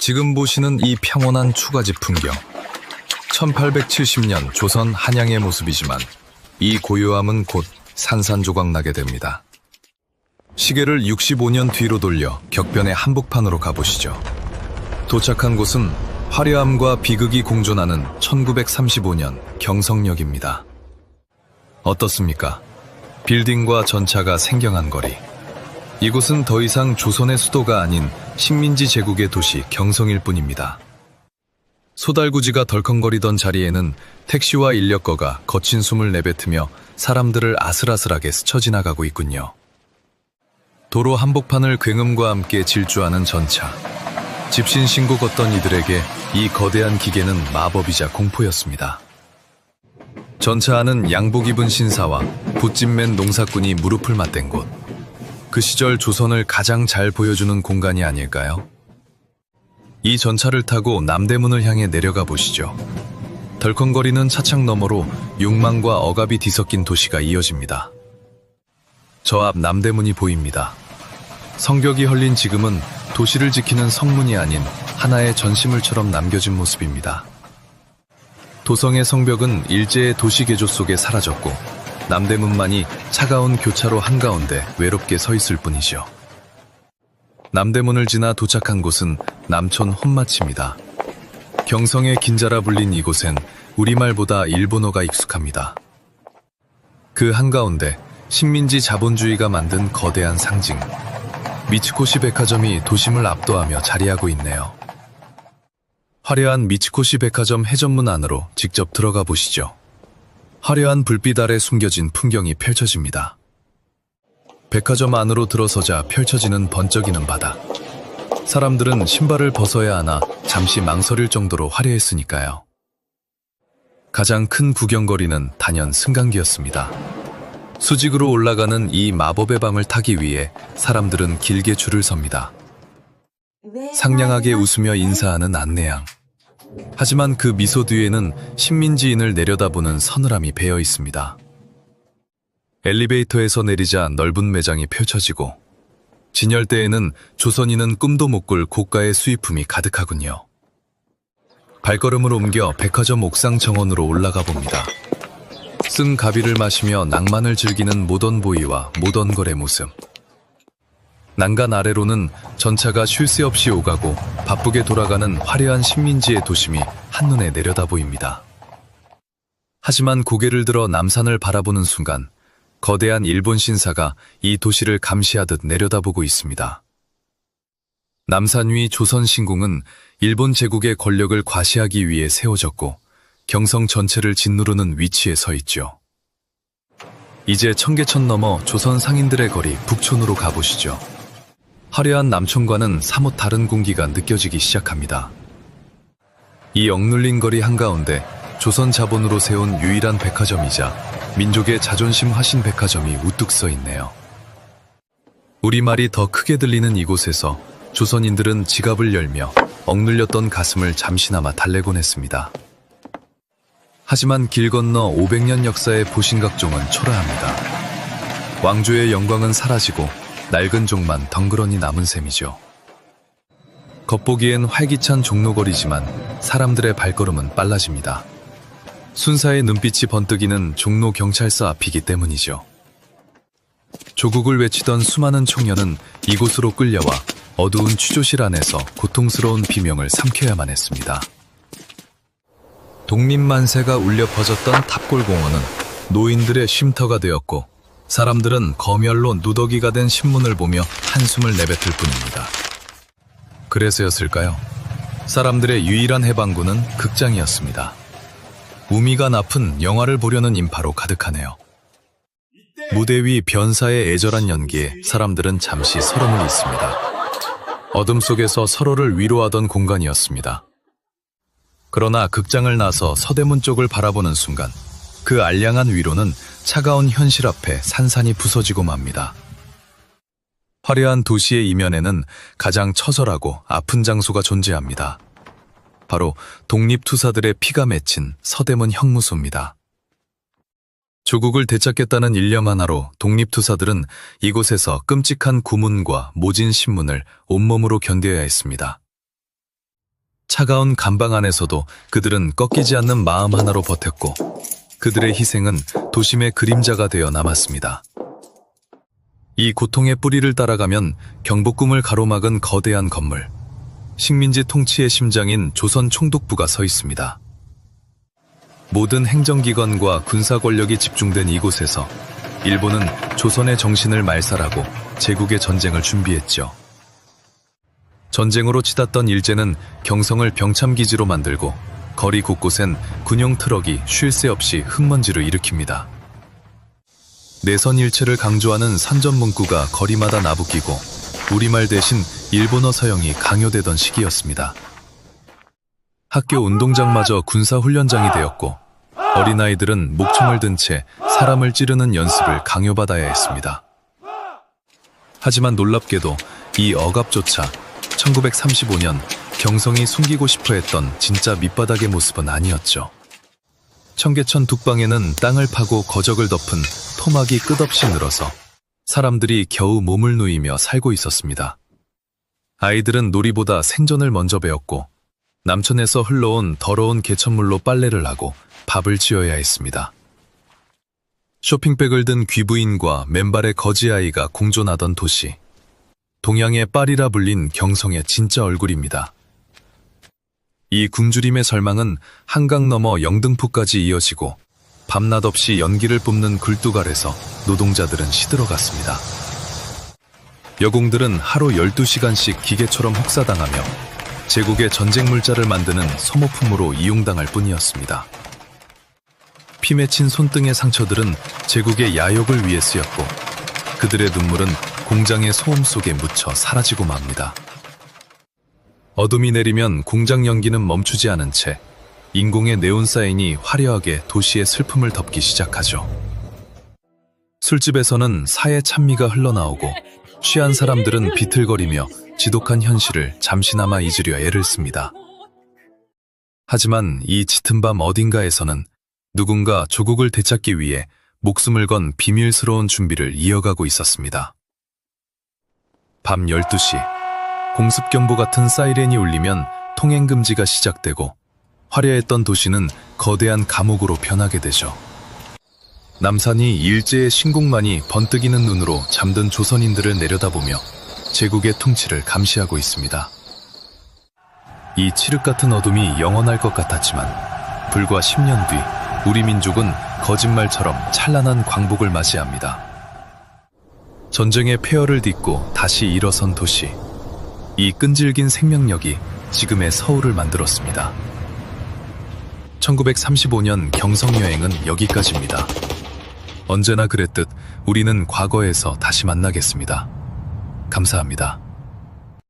지금 보시는 이 평온한 추가집 풍경, 1870년 조선 한양의 모습이지만 이 고요함은 곧 산산조각 나게 됩니다. 시계를 65년 뒤로 돌려 격변의 한복판으로 가보시죠. 도착한 곳은 화려함과 비극이 공존하는 1935년 경성역입니다. 어떻습니까? 빌딩과 전차가 생경한 거리. 이곳은 더 이상 조선의 수도가 아닌 식민지 제국의 도시 경성일 뿐입니다. 소달구지가 덜컹거리던 자리에는 택시와 인력거가 거친 숨을 내뱉으며 사람들을 아슬아슬하게 스쳐 지나가고 있군요. 도로 한복판을 굉음과 함께 질주하는 전차. 집신신고 걷던 이들에게 이 거대한 기계는 마법이자 공포였습니다. 전차 안은 양복 입은 신사와 붓짐맨 농사꾼이 무릎을 맞댄 곳. 그 시절 조선을 가장 잘 보여주는 공간이 아닐까요? 이 전차를 타고 남대문을 향해 내려가 보시죠. 덜컹거리는 차창 너머로 욕망과 억압이 뒤섞인 도시가 이어집니다. 저 앞 남대문이 보입니다. 성벽이 헐린 지금은 도시를 지키는 성문이 아닌 하나의 전시물처럼 남겨진 모습입니다. 도성의 성벽은 일제의 도시 개조 속에 사라졌고 남대문만이 차가운 교차로 한가운데 외롭게 서 있을 뿐이죠. 남대문을 지나 도착한 곳은 남촌 혼마치입니다. 경성의 긴자라 불린 이곳엔 우리말보다 일본어가 익숙합니다. 그 한가운데 식민지 자본주의가 만든 거대한 상징, 미츠코시 백화점이 도심을 압도하며 자리하고 있네요. 화려한 미츠코시 백화점 해전문 안으로 직접 들어가 보시죠. 화려한 불빛 아래 숨겨진 풍경이 펼쳐집니다. 백화점 안으로 들어서자 펼쳐지는 번쩍이는 바다. 사람들은 신발을 벗어야 하나 잠시 망설일 정도로 화려했으니까요. 가장 큰 구경거리는 단연 승강기였습니다. 수직으로 올라가는 이 마법의 방을 타기 위해 사람들은 길게 줄을 섭니다. 상냥하게 웃으며 인사하는 안내양. 하지만 그 미소 뒤에는 식민지인을 내려다보는 서늘함이 배어 있습니다. 엘리베이터에서 내리자 넓은 매장이 펼쳐지고 진열대에는 조선인은 꿈도 못 꿀 고가의 수입품이 가득하군요. 발걸음을 옮겨 백화점 옥상 정원으로 올라가 봅니다. 쓴 가비를 마시며 낭만을 즐기는 모던보이와 모던걸의 모습. 난간 아래로는 전차가 쉴 새 없이 오가고 바쁘게 돌아가는 화려한 식민지의 도심이 한눈에 내려다 보입니다. 하지만 고개를 들어 남산을 바라보는 순간 거대한 일본 신사가 이 도시를 감시하듯 내려다보고 있습니다. 남산 위 조선신궁은 일본 제국의 권력을 과시하기 위해 세워졌고 경성 전체를 짓누르는 위치에 서 있죠. 이제 청계천 넘어 조선 상인들의 거리 북촌으로 가보시죠. 화려한 남촌과는 사뭇 다른 공기가 느껴지기 시작합니다. 이 억눌린 거리 한가운데 조선 자본으로 세운 유일한 백화점이자 민족의 자존심 화신 백화점이 우뚝 서 있네요. 우리말이 더 크게 들리는 이곳에서 조선인들은 지갑을 열며 억눌렸던 가슴을 잠시나마 달래곤 했습니다. 하지만 길 건너 500년 역사의 보신각종은 초라합니다. 왕조의 영광은 사라지고 낡은 종만 덩그러니 남은 셈이죠. 겉보기엔 활기찬 종로거리지만 사람들의 발걸음은 빨라집니다. 순사의 눈빛이 번뜩이는 종로 경찰서 앞이기 때문이죠. 조국을 외치던 수많은 청년은 이곳으로 끌려와 어두운 취조실 안에서 고통스러운 비명을 삼켜야만 했습니다. 독립만세가 울려 퍼졌던 탑골공원은 노인들의 쉼터가 되었고 사람들은 검열로 누더기가 된 신문을 보며 한숨을 내뱉을 뿐입니다. 그래서였을까요? 사람들의 유일한 해방구는 극장이었습니다. 우미가 나쁜 영화를 보려는 인파로 가득하네요. 무대 위 변사의 애절한 연기에 사람들은 잠시 서름을 잊습니다. 어둠 속에서 서로를 위로하던 공간이었습니다. 그러나 극장을 나서 서대문 쪽을 바라보는 순간 그 알량한 위로는 차가운 현실 앞에 산산이 부서지고 맙니다. 화려한 도시의 이면에는 가장 처절하고 아픈 장소가 존재합니다. 바로 독립투사들의 피가 맺힌 서대문 형무소입니다. 조국을 되찾겠다는 일념 하나로 독립투사들은 이곳에서 끔찍한 고문과 모진 신문을 온몸으로 견뎌야 했습니다. 차가운 감방 안에서도 그들은 꺾이지 않는 마음 하나로 버텼고 그들의 희생은 도심의 그림자가 되어 남았습니다. 이 고통의 뿌리를 따라가면 경복궁을 가로막은 거대한 건물, 식민지 통치의 심장인 조선 총독부가 서 있습니다. 모든 행정기관과 군사 권력이 집중된 이곳에서 일본은 조선의 정신을 말살하고 제국의 전쟁을 준비했죠. 전쟁으로 치닫던 일제는 경성을 병참기지로 만들고 거리 곳곳엔 군용 트럭이 쉴 새 없이 흙먼지를 일으킵니다. 내선 일체를 강조하는 산전 문구가 거리마다 나부끼고 우리말 대신 일본어 서형이 강요되던 시기였습니다. 학교 운동장마저 군사훈련장이 되었고 어린아이들은 목총을 든 채 사람을 찌르는 연습을 강요받아야 했습니다. 하지만 놀랍게도 이 억압조차 1935년 경성이 숨기고 싶어 했던 진짜 밑바닥의 모습은 아니었죠. 청계천 둑방에는 땅을 파고 거적을 덮은 토막이 끝없이 늘어서 사람들이 겨우 몸을 누이며 살고 있었습니다. 아이들은 놀이보다 생존을 먼저 배웠고 남천에서 흘러온 더러운 개천물로 빨래를 하고 밥을 지어야 했습니다. 쇼핑백을 든 귀부인과 맨발의 거지아이가 공존하던 도시, 동양의 파리라 불린 경성의 진짜 얼굴입니다. 이 굶주림의 절망은 한강 너머 영등포까지 이어지고 밤낮 없이 연기를 뿜는 굴뚝 아래서 노동자들은 시들어갔습니다. 여공들은 하루 12시간씩 기계처럼 혹사당하며 제국의 전쟁 물자를 만드는 소모품으로 이용당할 뿐이었습니다. 피 맺힌 손등의 상처들은 제국의 야욕을 위해 쓰였고 그들의 눈물은 공장의 소음 속에 묻혀 사라지고 맙니다. 어둠이 내리면 공장 연기는 멈추지 않은 채 인공의 네온사인이 화려하게 도시의 슬픔을 덮기 시작하죠. 술집에서는 사의 찬미가 흘러나오고 취한 사람들은 비틀거리며 지독한 현실을 잠시나마 잊으려 애를 씁니다. 하지만 이 짙은 밤 어딘가에서는 누군가 조국을 되찾기 위해 목숨을 건 비밀스러운 준비를 이어가고 있었습니다. 밤 12시, 공습경보 같은 사이렌이 울리면 통행금지가 시작되고 화려했던 도시는 거대한 감옥으로 변하게 되죠. 남산이 일제의 신궁만이 번뜩이는 눈으로 잠든 조선인들을 내려다보며 제국의 통치를 감시하고 있습니다. 이 칠흑 같은 어둠이 영원할 것 같았지만 불과 10년 뒤 우리 민족은 거짓말처럼 찬란한 광복을 맞이합니다. 전쟁의 폐허를 딛고 다시 일어선 도시, 이 끈질긴 생명력이 지금의 서울을 만들었습니다. 1935년 경성여행은 여기까지입니다. 언제나 그랬듯 우리는 과거에서 다시 만나겠습니다. 감사합니다.